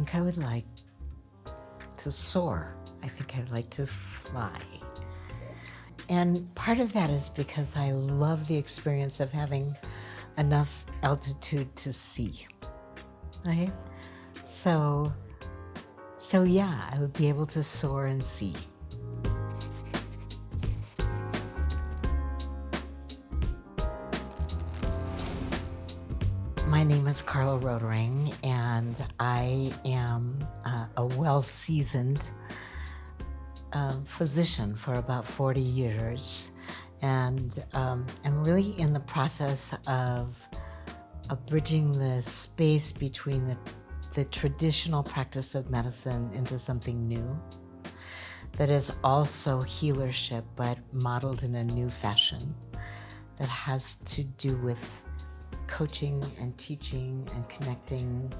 think I would like to soar. I think I'd like to fly. And part of that is because I love the experience of having enough altitude to see, right? So yeah, I would be able to soar and see. My name is Carla Rotering, and I am a well-seasoned physician for about 40 years. And I'm really in the process of bridging the space between the traditional practice of medicine into something new that is also healership, but modeled in a new fashion that has to do with coaching and teaching and connecting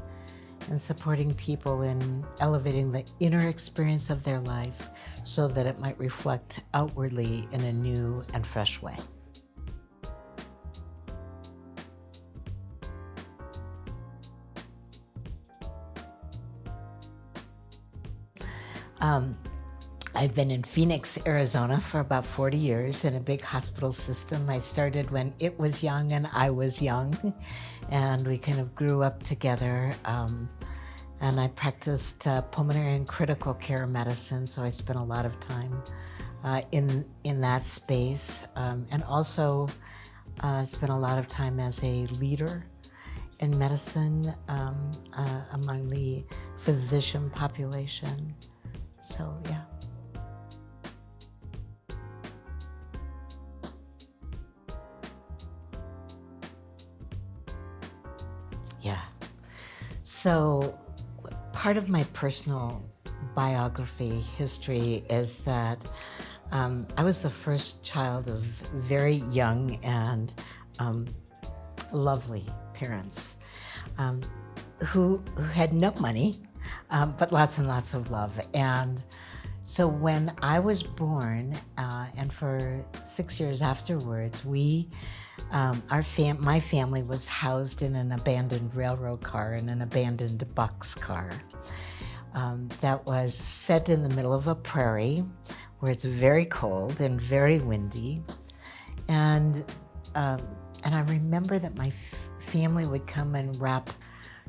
and supporting people in elevating the inner experience of their life so that it might reflect outwardly in a new and fresh way. I've been in Phoenix, Arizona for about 40 years in a big hospital system. I started when it was young and I was young, and we kind of grew up together. And I practiced pulmonary and critical care medicine, so I spent a lot of time in that space, and also spent a lot of time as a leader in medicine among the physician population. So, yeah. Yeah. So part of my personal biography history is that I was the first child of very young and lovely parents who had no money, but lots and lots of love. And so when I was born, and for 6 years afterwards, my family was housed in an abandoned railroad car, in an abandoned boxcar that was set in the middle of a prairie where it's very cold and very windy. And I remember that my family would come and wrap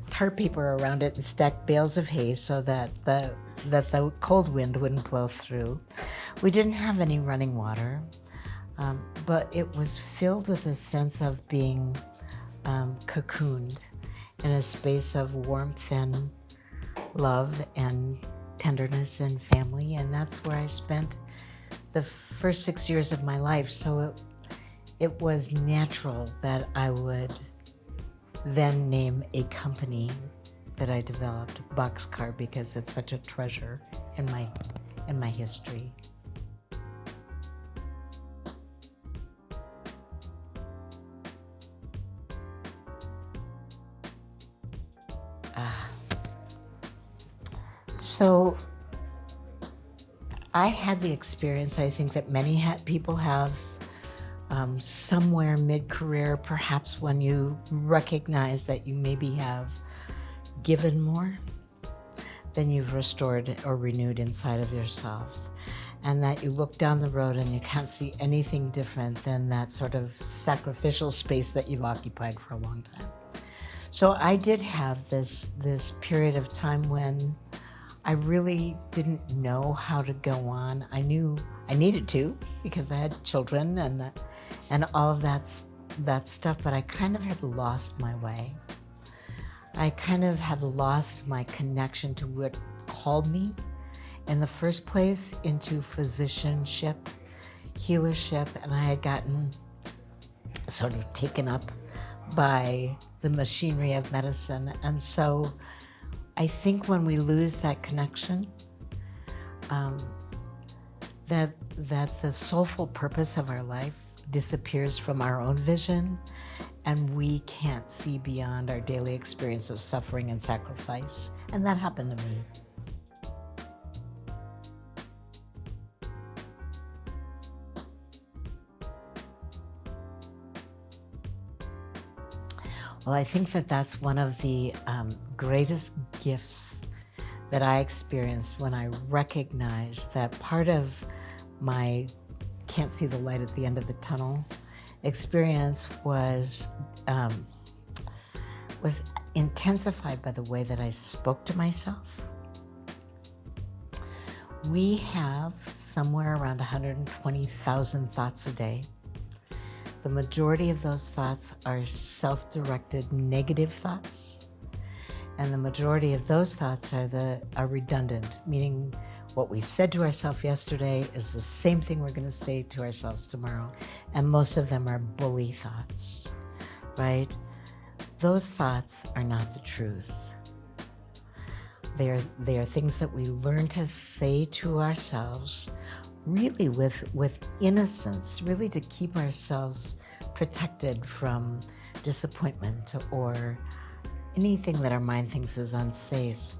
tar paper around it and stack bales of hay so that the cold wind wouldn't blow through. We didn't have any running water, but it was filled with a sense of being cocooned in a space of warmth and love and tenderness and family, and that's where I spent the first 6 years of my life. So it was natural that I would then name a company that I developed Boxcar, because it's such a treasure in my history. So I had the experience, I think, that many people have somewhere mid-career, perhaps when you recognize that you maybe have given more than you've restored or renewed inside of yourself, and that you look down the road and you can't see anything different than that sort of sacrificial space that you've occupied for a long time. So I did have this period of time when I really didn't know how to go on. I knew I needed to because I had children and all of that stuff, but I kind of had lost my way. I kind of had lost my connection to what called me in the first place into physicianship, healership, and I had gotten sort of taken up by the machinery of medicine. And so I think when we lose that connection, that the soulful purpose of our life disappears from our own vision, and we can't see beyond our daily experience of suffering and sacrifice. And that happened to me. Well, I think that that's one of the greatest gifts that I experienced when I recognized that part of my can't see the light at the end of the tunnel experience was intensified by the way that I spoke to myself. We have somewhere around 120,000 thoughts a day. The majority of those thoughts are self-directed negative thoughts. And the majority of those thoughts are redundant, meaning what we said to ourselves yesterday is the same thing we're going to say to ourselves tomorrow. And most of them are bully thoughts, right? Those thoughts are not the truth. They are things that we learn to say to ourselves, really with innocence, really to keep ourselves protected from disappointment or anything that our mind thinks is unsafe.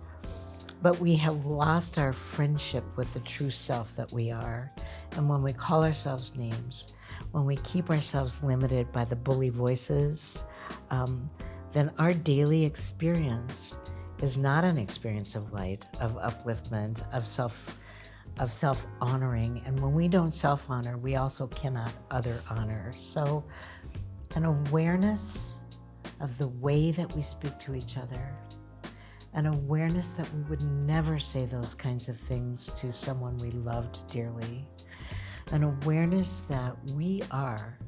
But we have lost our friendship with the true self that we are. And when we call ourselves names, when we keep ourselves limited by the bully voices, then our daily experience is not an experience of light, of upliftment, of self-honoring. And when we don't self-honor, we also cannot other honor. So an awareness of the way that we speak to each other, an awareness that we would never say those kinds of things to someone we loved dearly, an awareness that we are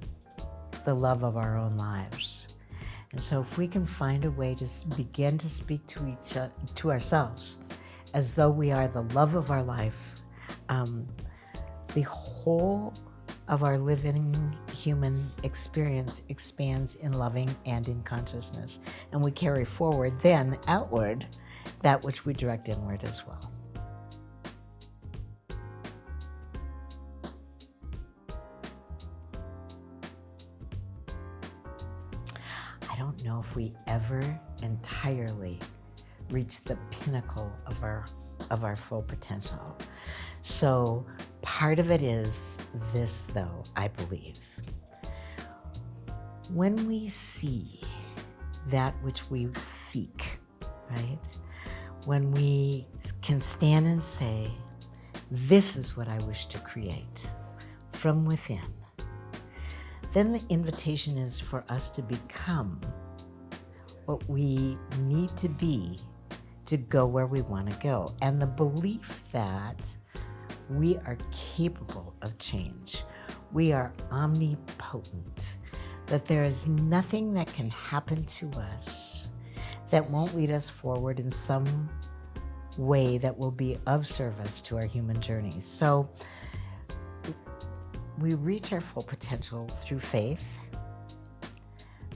the love of our own lives. And so if we can find a way to begin to speak to ourselves as though we are the love of our life, the whole of our living human experience expands in loving and in consciousness. And we carry forward then outward that which we direct inward as well. I don't know if we ever entirely reach the pinnacle of our full potential. So part of it is this, though, I believe. When we see that which we seek, right? When we can stand and say, this is what I wish to create from within, then the invitation is for us to become what we need to be to go where we want to go. And the belief that we are capable of change, we are omnipotent, that there is nothing that can happen to us that won't lead us forward in some way that will be of service to our human journey. So we reach our full potential through faith,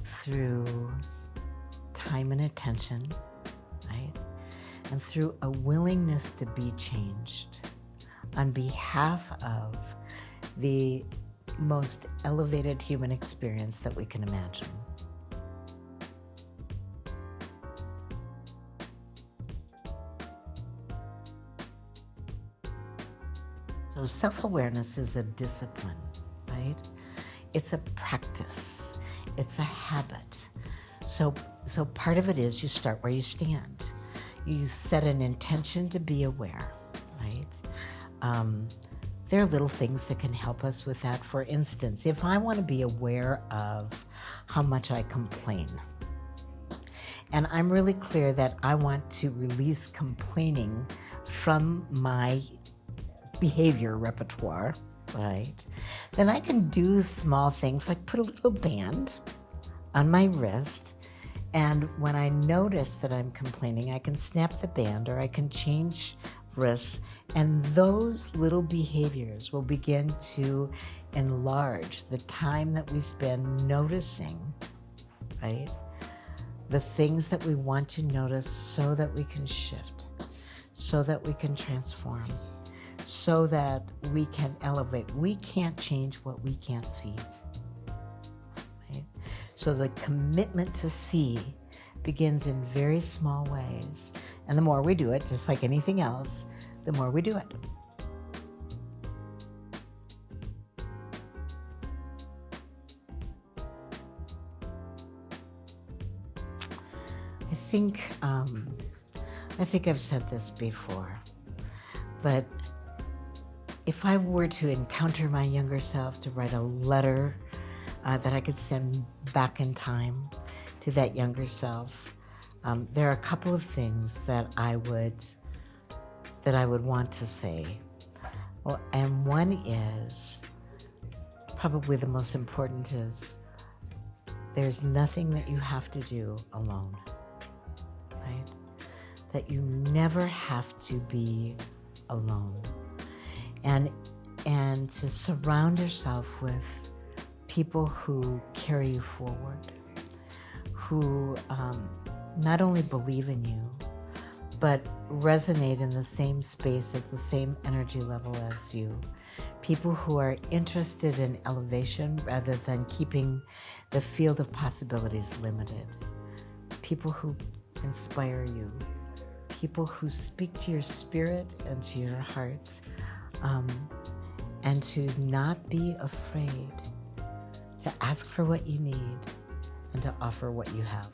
through time and attention, right? And through a willingness to be changed on behalf of the most elevated human experience that we can imagine. So self-awareness is a discipline, right? It's a practice. It's a habit. So part of it is you start where you stand. You set an intention to be aware, right? There are little things that can help us with that. For instance, if I want to be aware of how much I complain, and I'm really clear that I want to release complaining from my behavior repertoire, right? Then I can do small things like put a little band on my wrist, and when I notice that I'm complaining, I can snap the band or I can change wrists, and those little behaviors will begin to enlarge the time that we spend noticing, right? The things that we want to notice so that we can shift, so that we can transform, so that we can elevate. We can't change what we can't see, right? So the commitment to see begins in very small ways. And the more we do it, just like anything else, the more we do it. I think I think I've said this before, but if I were to encounter my younger self, to write a letter that I could send back in time to that younger self, there are a couple of things that I would want to say. Well, and one is, probably the most important, is there's nothing that you have to do alone, right? That you never have to be alone. And to surround yourself with people who carry you forward, who not only believe in you, but resonate in the same space at the same energy level as you. People who are interested in elevation rather than keeping the field of possibilities limited. People who inspire you. People who speak to your spirit and to your heart. And to not be afraid to ask for what you need and to offer what you have.